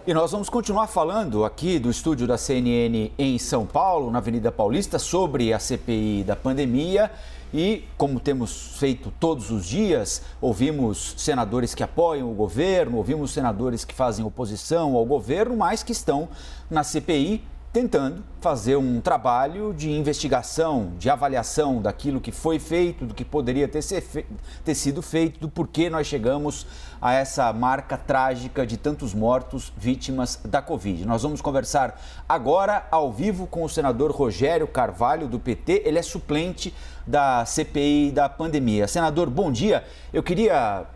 E nós vamos continuar falando aqui do estúdio da CNN em São Paulo, na Avenida Paulista, sobre a CPI da pandemia. E, como temos feito todos os dias, ouvimos senadores que apoiam o governo, ouvimos senadores que fazem oposição ao governo, mas que estão na CPI tentando fazer um trabalho de investigação, de avaliação daquilo que foi feito, do que poderia ter sido feito, do porquê nós chegamos a essa marca trágica de tantos mortos vítimas da Covid. Nós vamos conversar agora ao vivo com o senador Rogério Carvalho, do PT. Ele é suplente da CPI da pandemia. Senador, bom dia. Eu queria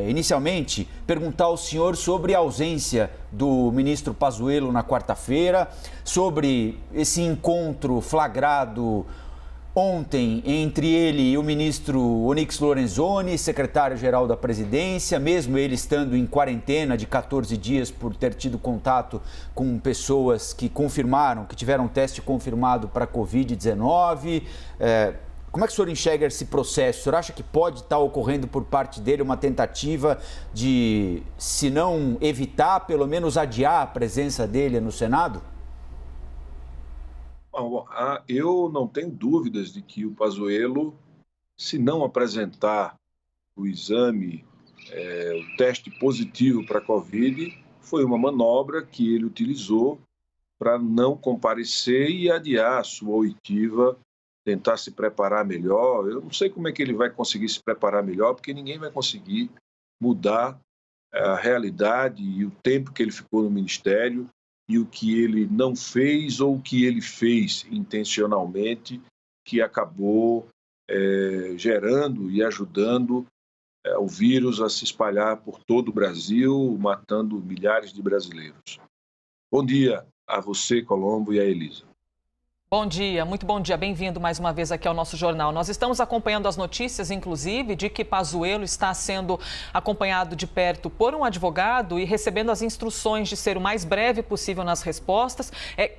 inicialmente perguntar ao senhor sobre a ausência do ministro Pazuello na quarta-feira, sobre esse encontro flagrado ontem entre ele e o ministro Onyx Lorenzoni, secretário-geral da presidência, mesmo ele estando em quarentena de 14 dias por ter tido contato com pessoas que confirmaram, que tiveram teste confirmado para Covid-19. Como é que o senhor enxerga esse processo? O senhor acha que pode estar ocorrendo por parte dele uma tentativa de, se não evitar, pelo menos adiar a presença dele no Senado? Eu não tenho dúvidas de que o Pazuello, se não apresentar o exame, o teste positivo para a Covid, foi uma manobra que ele utilizou para não comparecer e adiar a sua oitiva, tentar se preparar melhor. Eu não sei como é que ele vai conseguir se preparar melhor, porque ninguém vai conseguir mudar a realidade e o tempo que ele ficou no ministério e o que ele não fez ou o que ele fez intencionalmente, que acabou gerando e ajudando o vírus a se espalhar por todo o Brasil, matando milhares de brasileiros. Bom dia a você, Colombo, e a Elisa. Bom dia, muito bom dia. Bem-vindo mais uma vez aqui ao nosso jornal. Nós estamos acompanhando as notícias, inclusive, de que Pazuello está sendo acompanhado de perto por um advogado e recebendo as instruções de ser o mais breve possível nas respostas,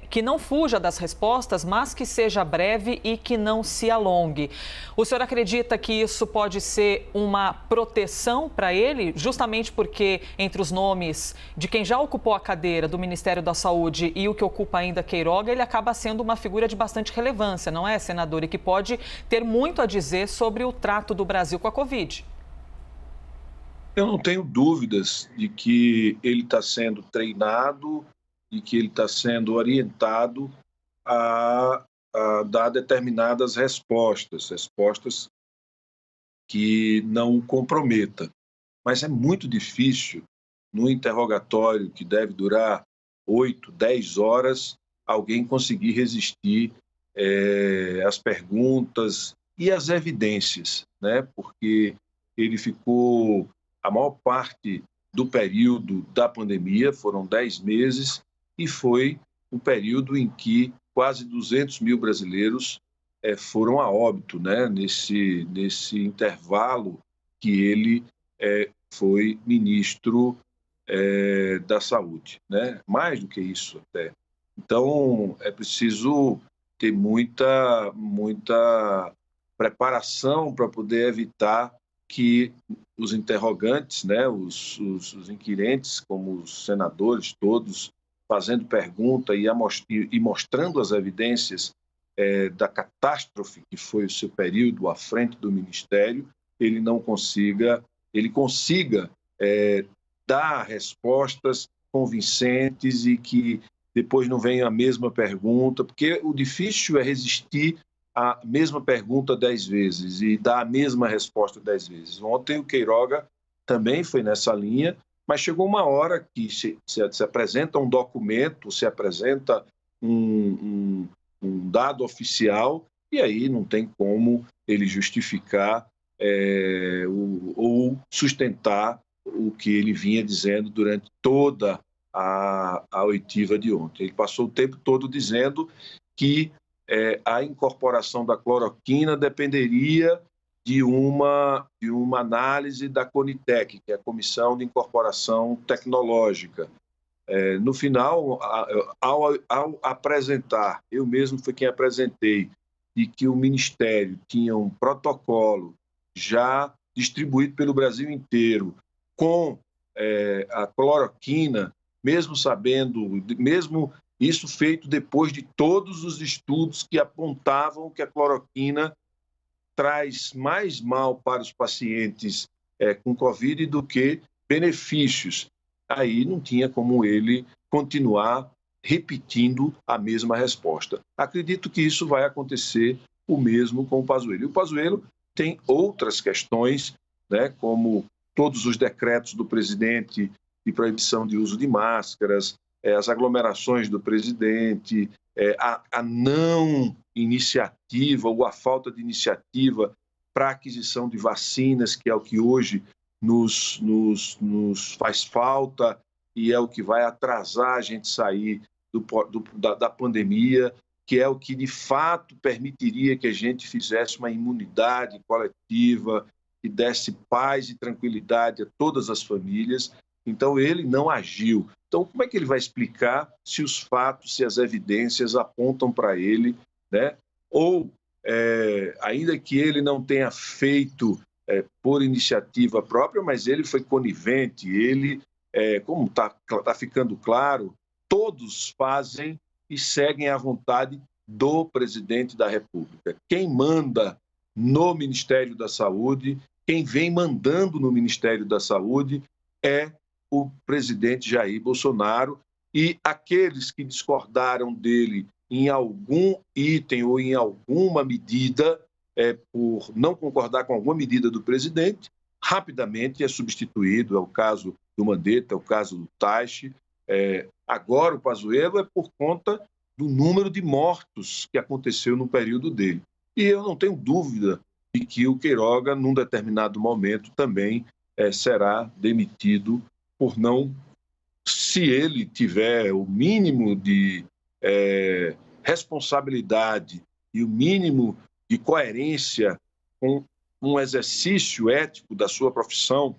que não fuja das respostas, mas que seja breve e que não se alongue. O senhor acredita que isso pode ser uma proteção para ele, justamente porque entre os nomes de quem já ocupou a cadeira do Ministério da Saúde e o que ocupa ainda Queiroga, ele acaba sendo uma figura de bastante relevância, não é, senador? E que pode ter muito a dizer sobre o trato do Brasil com a Covid. Eu não tenho dúvidas de que ele está sendo treinado e que ele está sendo orientado a dar determinadas respostas que não o comprometam. Mas é muito difícil, no interrogatório que deve durar 8, 10 horas, alguém conseguir resistir às perguntas e às evidências, né? Porque ele ficou a maior parte do período da pandemia, foram 10 meses, e foi um período em que quase 200 mil brasileiros foram a óbito, né? Nesse intervalo que ele foi ministro da Saúde, né? Mais do que isso até. Então, é preciso ter muita preparação para poder evitar que os interrogantes, né, os inquirentes, como os senadores todos, fazendo pergunta e mostrando as evidências da catástrofe que foi o seu período à frente do Ministério, ele consiga dar respostas convincentes e que depois não venha a mesma pergunta, porque o difícil é resistir à mesma pergunta 10 vezes e dar a mesma resposta 10 vezes. Ontem o Queiroga também foi nessa linha, mas chegou uma hora que se apresenta um documento, se apresenta um dado oficial, e aí não tem como ele justificar ou sustentar o que ele vinha dizendo durante toda a oitiva de ontem. Ele passou o tempo todo dizendo que a incorporação da cloroquina dependeria de uma análise da Conitec, que é a Comissão de Incorporação Tecnológica. No final, ao apresentar, eu mesmo fui quem apresentei, de que o Ministério tinha um protocolo já distribuído pelo Brasil inteiro com a cloroquina mesmo sabendo, mesmo isso feito depois de todos os estudos que apontavam que a cloroquina traz mais mal para os pacientes com Covid do que benefícios. Aí não tinha como ele continuar repetindo a mesma resposta. Acredito que isso vai acontecer o mesmo com o Pazuello. E o Pazuello tem outras questões, né, como todos os decretos do presidente de proibição de uso de máscaras, as aglomerações do presidente, a não iniciativa ou a falta de iniciativa para a aquisição de vacinas, que é o que hoje nos faz falta e é o que vai atrasar a gente sair da pandemia, que é o que de fato permitiria que a gente fizesse uma imunidade coletiva, que desse paz e tranquilidade a todas as famílias. Então, ele não agiu. Então, como é que ele vai explicar se os fatos, se as evidências apontam para ele, né? Ou, ainda que ele não tenha feito por iniciativa própria, mas ele foi conivente, ele, como está ficando claro, todos fazem e seguem à vontade do presidente da República. Quem manda no Ministério da Saúde, quem vem mandando no Ministério da Saúde é o presidente Jair Bolsonaro, e aqueles que discordaram dele em algum item ou em alguma medida, por não concordar com alguma medida do presidente, rapidamente é substituído. É o caso do Mandetta, é o caso do Taixe. Agora o Pazuello é por conta do número de mortos que aconteceu no período dele. E eu não tenho dúvida de que o Queiroga, num determinado momento, também será demitido por não, se ele tiver o mínimo de responsabilidade e o mínimo de coerência com um exercício ético da sua profissão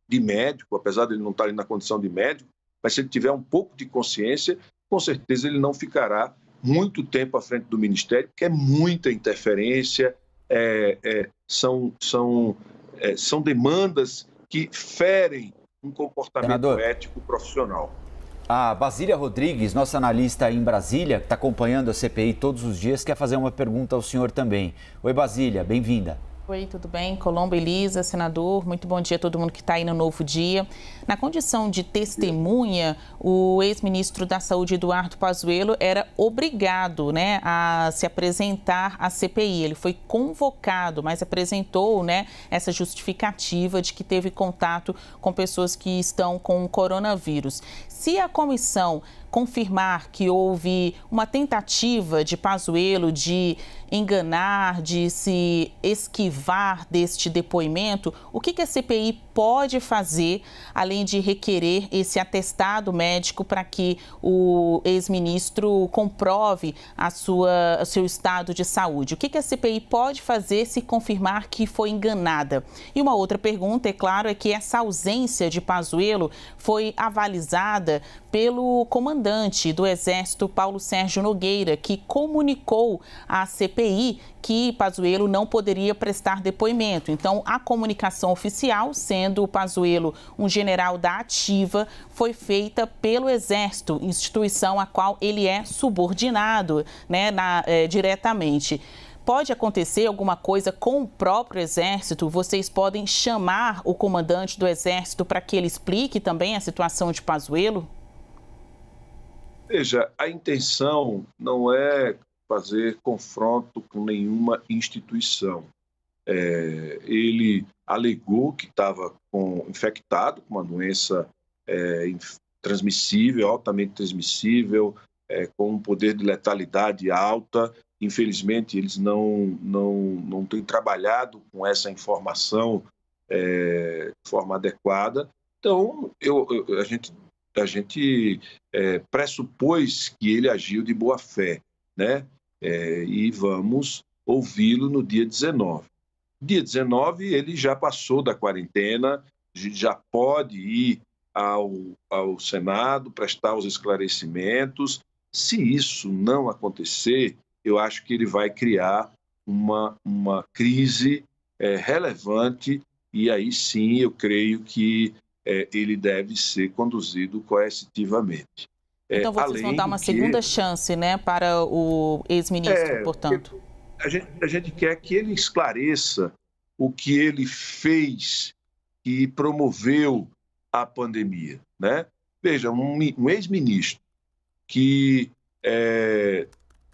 de médico, apesar de ele não estar ali na condição de médico, mas se ele tiver um pouco de consciência, com certeza ele não ficará muito tempo à frente do Ministério, porque é muita interferência, são demandas que ferem um comportamento Senador, ético profissional. A Basília Rodrigues, nossa analista em Brasília, que está acompanhando a CPI todos os dias, quer fazer uma pergunta ao senhor também. Oi, Basília, bem-vinda. Oi, tudo bem? Colombo, Elisa, senador, muito bom dia a todo mundo que está aí no Novo Dia. Na condição de testemunha, o ex-ministro da Saúde, Eduardo Pazuello, era obrigado, né, a se apresentar à CPI. Ele foi convocado, mas apresentou, né, essa justificativa de que teve contato com pessoas que estão com coronavírus. Se a comissão confirmar que houve uma tentativa de Pazuello de enganar, de se esquivar deste depoimento, o que a CPI pode fazer, além de requerer esse atestado médico para que o ex-ministro comprove o seu estado de saúde? O que a CPI pode fazer se confirmar que foi enganada? E uma outra pergunta, é claro, é que essa ausência de Pazuello foi avalizada pelo comandante do Exército, Paulo Sérgio Nogueira, que comunicou à CPI que Pazuello não poderia prestar depoimento. Então, a comunicação oficial, sendo o Pazuello um general da ativa, foi feita pelo Exército, instituição a qual ele é subordinado, né, diretamente. Pode acontecer alguma coisa com o próprio Exército? Vocês podem chamar o comandante do Exército para que ele explique também a situação de Pazuello? Veja, a intenção não é fazer confronto com nenhuma instituição. Ele alegou que estava infectado com uma doença transmissível, altamente transmissível, com um poder de letalidade alta. Infelizmente, eles não têm trabalhado com essa informação de forma adequada. Então, a gente pressupôs que ele agiu de boa fé, né? E vamos ouvi-lo no dia 19. Dia 19, ele já passou da quarentena, já pode ir ao Senado, prestar os esclarecimentos. Se isso não acontecer, eu acho que ele vai criar uma crise relevante, e aí sim eu creio que ele deve ser conduzido coercitivamente. Então vocês vão dar uma segunda chance, né, para o ex-ministro, portanto? A gente quer que ele esclareça o que ele fez e promoveu a pandemia, né? Veja, um ex-ministro que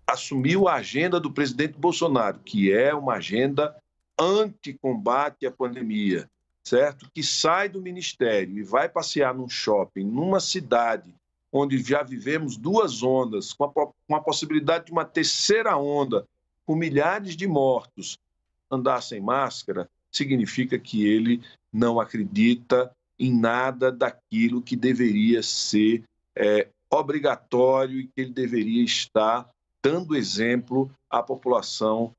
assumiu a agenda do presidente Bolsonaro, que é uma agenda anti-combate à pandemia, certo? Que sai do ministério e vai passear num shopping, numa cidade onde já vivemos 2 ondas, com a possibilidade de uma terceira onda, com milhares de mortos, andar sem máscara, significa que ele não acredita em nada daquilo que deveria ser obrigatório e que ele deveria estar dando exemplo à população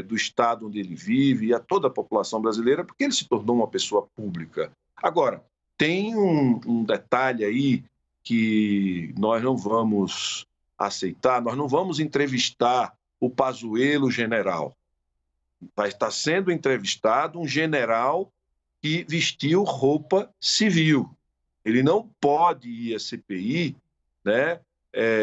do estado onde ele vive e a toda a população brasileira, porque ele se tornou uma pessoa pública. Agora, tem um detalhe aí que nós não vamos aceitar, nós não vamos entrevistar o Pazuello general. Vai estar sendo entrevistado um general que vestiu roupa civil. Ele não pode ir à CPI, né,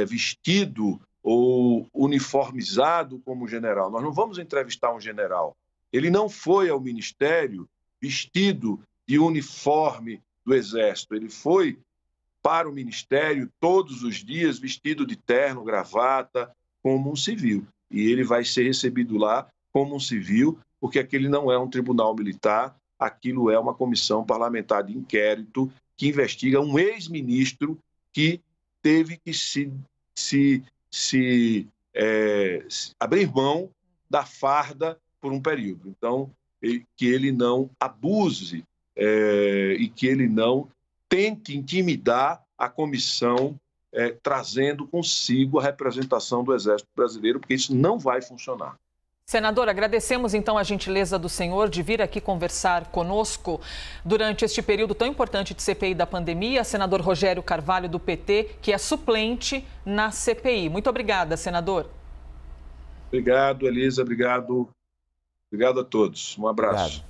vestido ou uniformizado como general. Nós não vamos entrevistar um general. Ele não foi ao ministério vestido de uniforme do Exército. Ele foi para o ministério todos os dias vestido de terno, gravata, como um civil. E ele vai ser recebido lá como um civil, porque aquele não é um tribunal militar, aquilo é uma comissão parlamentar de inquérito que investiga um ex-ministro que teve que abrir mão da farda por um período. Então, que ele não abuse e que ele não tente intimidar a comissão, trazendo consigo a representação do Exército Brasileiro, porque isso não vai funcionar. Senador, agradecemos então a gentileza do senhor de vir aqui conversar conosco durante este período tão importante de CPI da pandemia. Senador Rogério Carvalho, do PT, que é suplente na CPI. Muito obrigada, senador. Obrigado, Elisa. Obrigado a todos. Um abraço. Obrigado.